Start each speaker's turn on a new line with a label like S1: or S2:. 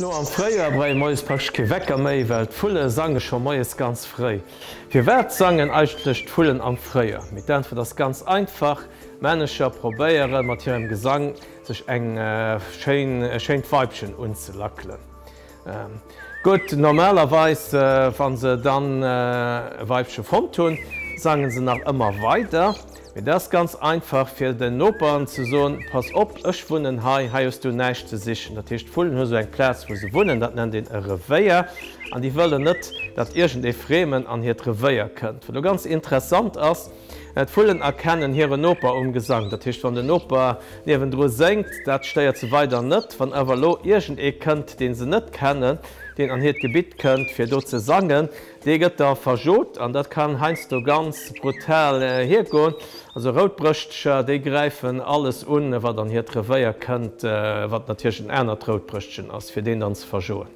S1: No am Fréier brei moes pachke wecker méi Welt Fulle sange schon moes ganz frei. Fir Wert sangen eichtlecht Fullen am Fréier. Mit den fir das ganz einfach Mänescher probéiere mat hirem Gesang sech eng Scheint Weibchen unzelacklen. Gut normalerweis wann se dann Weibsche vom tun, sangen se nach immer weiter. Mit das ganz einfach fir den Opern zu so pass op ech wunnen hai haiest du nächt ze sich. Dat hicht Fullen hu eng Platz wo se wunnen, dat nennt den Revéier an die wëlle net, dat Igent e Fremen an hier Revéier kënnt. Wo du ganz interessant ass, et Fullen erkennen hier een Oper umgesang. Dat hicht van den Oper newen dro senkt, dat steiert ze weiter net, van Evalo Igent e kënnt, den se net kennen, den an het Gebiet kënnt fir do ze sangen, de gëtt da verjot, an dat kann heinst du ganz brutal hergoen. Also Rotbrüchtcher, die greifen alles wat an hier Revéier kënnt, wat natierschen Änner Rotbrüchtchen ass, fir den ans verjoen.